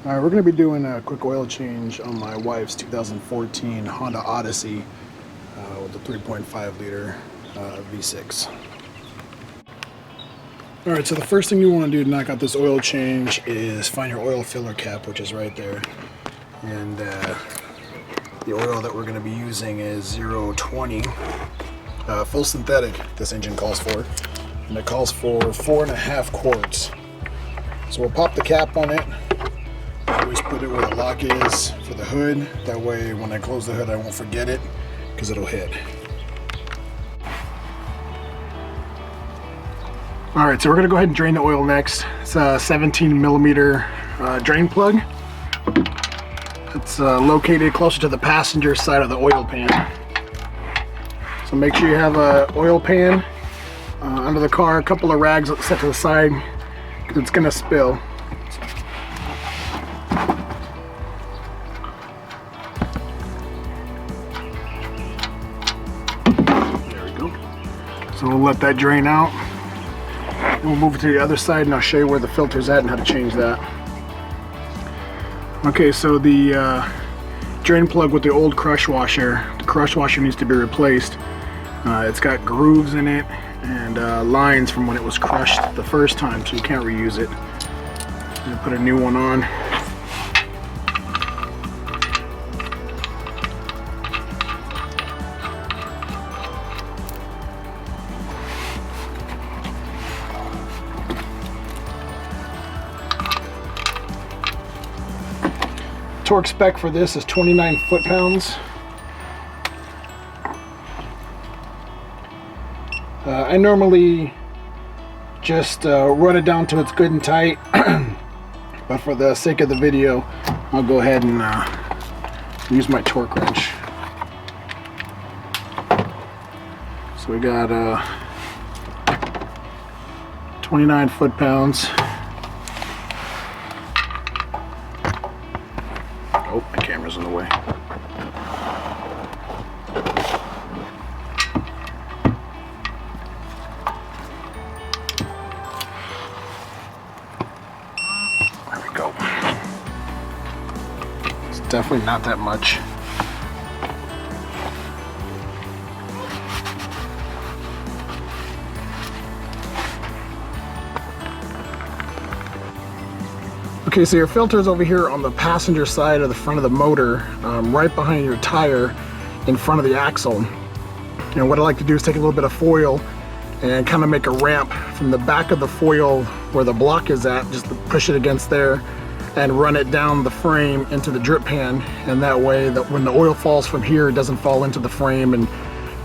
All right, we're going to be doing a quick oil change on my wife's 2014 Honda Odyssey with a 3.5 liter V6. All right, so the first thing you want to do to knock out this oil change is find your oil filler cap, which is right there. And the oil that we're going to be using is 020, full synthetic, this engine calls for. And it calls for 4.5 quarts. So we'll pop the cap on it. Always put it where the lock is for the hood. That way when I close the hood I won't forget it because it'll hit. Alright, so we're going to go ahead and drain the oil next. It's a 17 millimeter drain plug. It's located closer to the passenger side of the oil pan. So make sure you have an oil pan under the car, a couple of rags set to the side because it's going to spill. So we'll let that drain out. We'll move it to the other side and I'll show you where the filter's at and how to change that. Okay, so the drain plug with the old crush washer, the crush washer needs to be replaced. It's got grooves in it and lines from when it was crushed the first time, so you can't reuse it. I'm gonna put a new one on. Torque spec for this is 29 foot-pounds. I normally just run it down till it's good and tight, but for the sake of the video, I'll go ahead and use my torque wrench. So we got 29 foot-pounds. Oh, my camera's in the way. There we go. It's definitely not that much. Okay, so your filter is over here on the passenger side of the front of the motor, right behind your tire in front of the axle. And what I like to do is take a little bit of foil and kind of make a ramp from the back of the foil where the block is at, just to push it against there and run it down the frame into the drip pan. And that way that when the oil falls from here, it doesn't fall into the frame and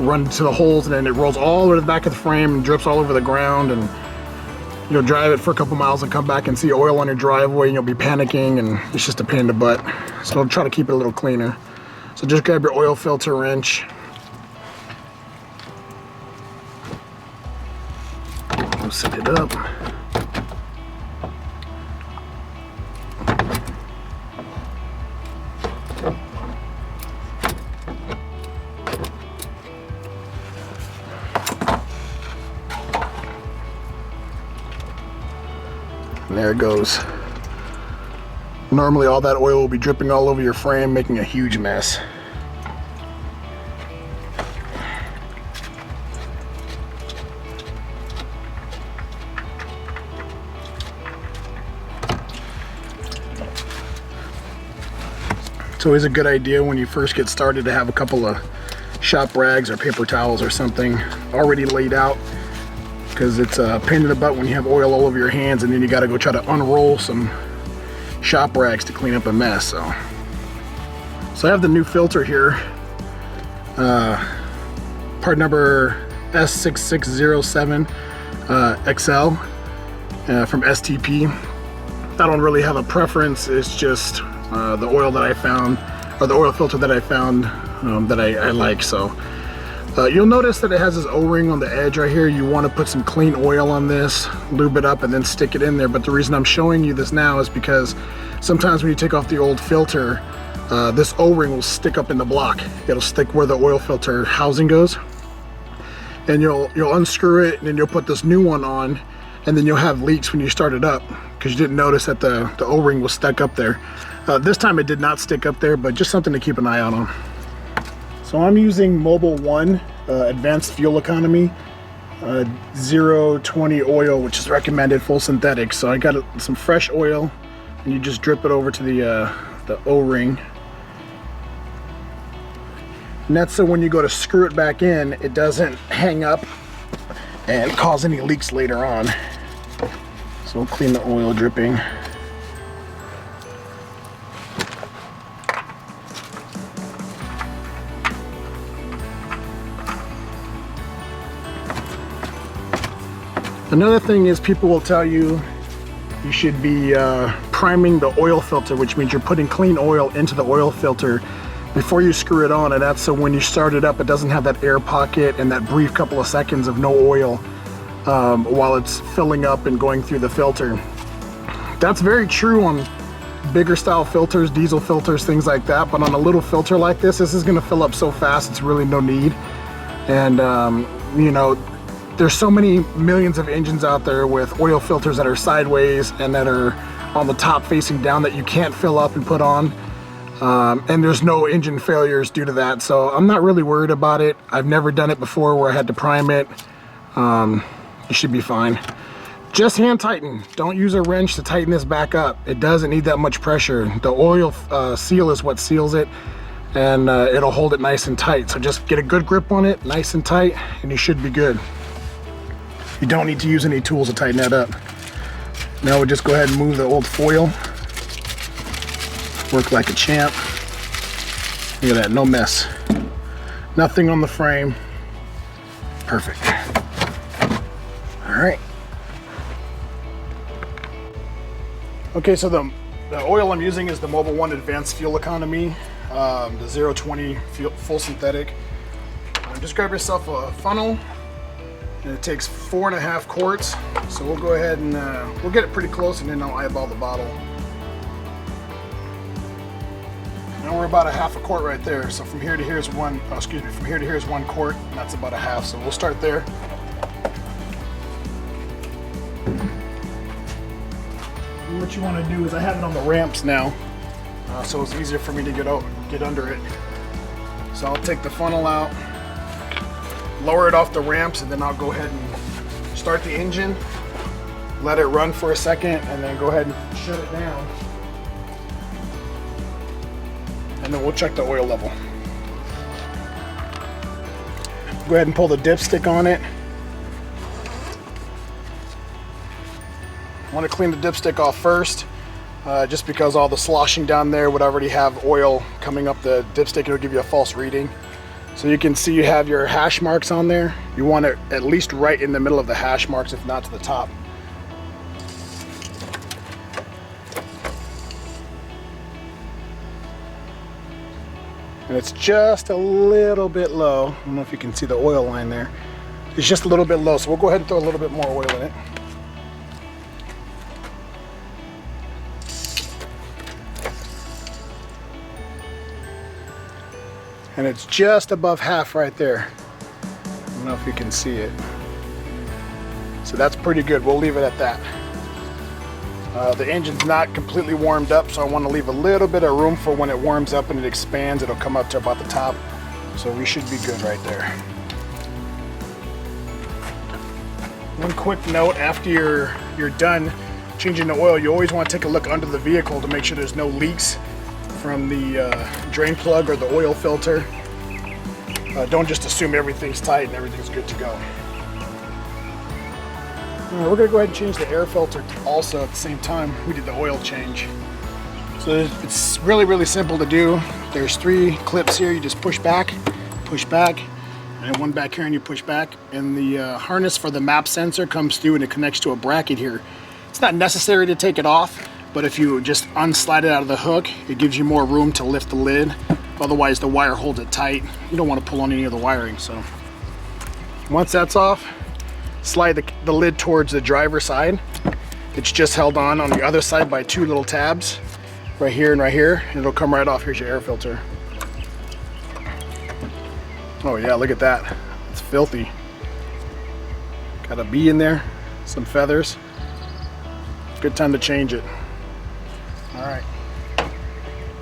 run into the holes, and then it rolls all the way to the back of the frame and drips all over the ground. And you'll drive it for a couple miles and come back and see oil on your driveway and you'll be panicking and it's just a pain in the butt. So I'll try to keep it a little cleaner. So just grab your oil filter wrench. We'll set it up. And there it goes. Normally all that oil will be dripping all over your frame, making a huge mess. It's always a good idea when you first get started to have a couple of shop rags or paper towels or something already laid out, because it's a pain in the butt when you have oil all over your hands and then you got to go try to unroll some shop rags to clean up a mess. So I have the new filter here, part number S6607 XL from STP. I don't really have a preference, it's just the oil that I found, or the oil filter that I found that I like. So you'll notice that it has this O-ring on the edge right here. You want to put some clean oil on this, lube it up, and then stick it in there. But the reason I'm showing you this now is because sometimes when you take off the old filter, this O-ring will stick up in the block. It'll stick where the oil filter housing goes. And you'll unscrew it, and then you'll put this new one on, and then you'll have leaks when you start it up because you didn't notice that the O-ring was stuck up there. This time it did not stick up there, but just something to keep an eye out on. So I'm using Mobil 1 Advanced Fuel Economy 020 oil, which is recommended, full synthetic. So I got some fresh oil, and you just drip it over to the O-ring. And that's so when you go to screw it back in, it doesn't hang up and cause any leaks later on. So we'll clean the oil dripping. Another thing is people will tell you you should be priming the oil filter, which means you're putting clean oil into the oil filter before you screw it on, and that's so when you start it up, it doesn't have that air pocket and that brief couple of seconds of no oil while it's filling up and going through the filter. That's very true on bigger style filters, diesel filters, things like that, but on a little filter like this is going to fill up so fast, it's really no need. And you know, there's so many millions of engines out there with oil filters that are sideways and that are on the top facing down that you can't fill up and put on. And there's no engine failures due to that, so I'm not really worried about it. I've never done it before where I had to prime it. You should be fine. Just hand tighten. Don't use a wrench to tighten this back up. It doesn't need that much pressure. The oil seal is what seals it, and it'll hold it nice and tight. So just get a good grip on it, nice and tight, and you should be good. You don't need to use any tools to tighten that up. Now we'll just go ahead and move the old foil. Work like a champ. Look at that, no mess. Nothing on the frame. Perfect. All right. Okay, so the oil I'm using is the Mobil 1 Advanced Fuel Economy, the 020 full synthetic. Just grab yourself a funnel, and it takes 4.5 quarts. So we'll go ahead and we'll get it pretty close, and then I'll eyeball the bottle. Now we're about a 1/2 quart right there. So from here to here is from here to here is 1 quart, and that's about a half. So we'll start there. And what you want to do is, I have it on the ramps now, so it's easier for me to get under it. So I'll take the funnel out, lower it off the ramps, and then I'll go ahead and start the engine, let it run for a second, and then go ahead and shut it down. And then we'll check the oil level. Go ahead and pull the dipstick on it. I want to clean the dipstick off first, just because all the sloshing down there would already have oil coming up the dipstick. It'll give you a false reading. So you can see you have your hash marks on there. You want it at least right in the middle of the hash marks, if not to the top. And it's just a little bit low. I don't know if you can see the oil line there. It's just a little bit low, so we'll go ahead and throw a little bit more oil in it. And it's just above half right there. I don't know if you can see it. So that's pretty good. We'll leave it at that. The engine's not completely warmed up, so I want to leave a little bit of room for when it warms up and it expands, it'll come up to about the top. So we should be good right there. One quick note, after you're done changing the oil, you always want to take a look under the vehicle to make sure there's no leaks from the drain plug or the oil filter. Don't just assume everything's tight and everything's good to go. We're going to go ahead and change the air filter also at the same time we did the oil change. So it's really, really simple to do. There's 3 clips here. You just push back, and one back here and you push back. And the harness for the map sensor comes through and it connects to a bracket here. It's not necessary to take it off, but if you just unslide it out of the hook, it gives you more room to lift the lid. Otherwise the wire holds it tight. You don't want to pull on any of the wiring. So once that's off, slide the lid towards the driver's side. It's just held on the other side by 2 little tabs, right here and right here, and it'll come right off. Here's your air filter. Oh yeah, look at that. It's filthy. Got a bee in there. some feathers. Good time to change it. All right.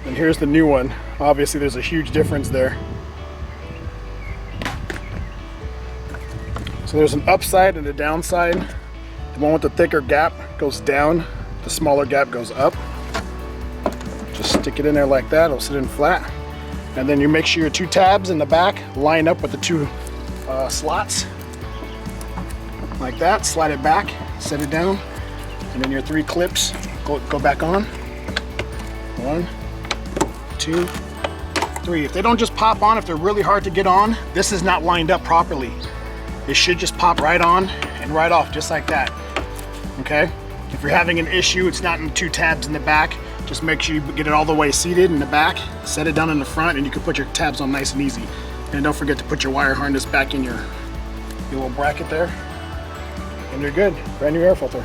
And here's the new one. Obviously there's a huge difference there. So there's an upside and a downside. The one with the thicker gap goes down, the smaller gap goes up. Just stick it in there like that, it'll sit in flat. And then you make sure your two tabs in the back line up with the two slots. Like that, slide it back, set it down, and then your three clips go back on. 1, 2, 3. If they don't just pop on, if they're really hard to get on, this is not lined up properly. It should just pop right on and right off, just like that. Okay? If you're having an issue, it's not in two tabs in the back, just make sure you get it all the way seated in the back, set it down in the front, and you can put your tabs on nice and easy. And don't forget to put your wire harness back in your little bracket there. And you're good. Brand new air filter.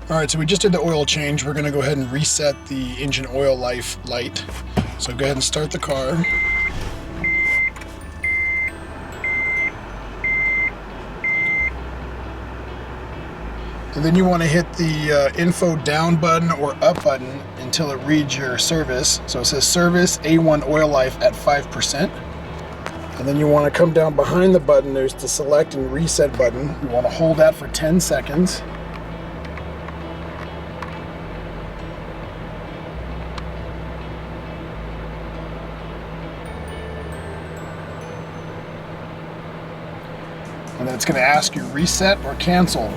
All right, so we just did the oil change. We're gonna go ahead and reset the engine oil life light. So go ahead and start the car. And then you want to hit the info down button or up button until it reads your service. So it says service A1 oil life at 5%. And then you want to come down behind the button. There's the select and reset button. You want to hold that for 10 seconds. And then it's going to ask you reset or cancel.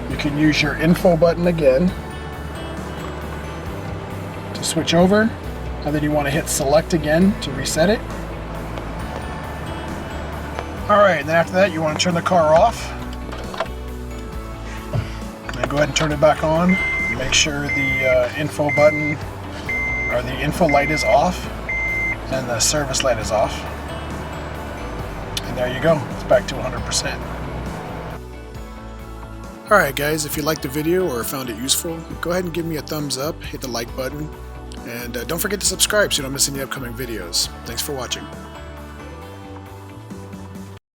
You can use your info button again to switch over, and then you want to hit select again to reset it. Alright, and then after that you want to turn the car off. And then go ahead and turn it back on. Make sure the info button or the info light is off and the service light is off. And there you go, it's back to 100%. Alright guys, if you liked the video or found it useful, go ahead and give me a thumbs up, hit the like button, and don't forget to subscribe so you don't miss any upcoming videos. Thanks for watching.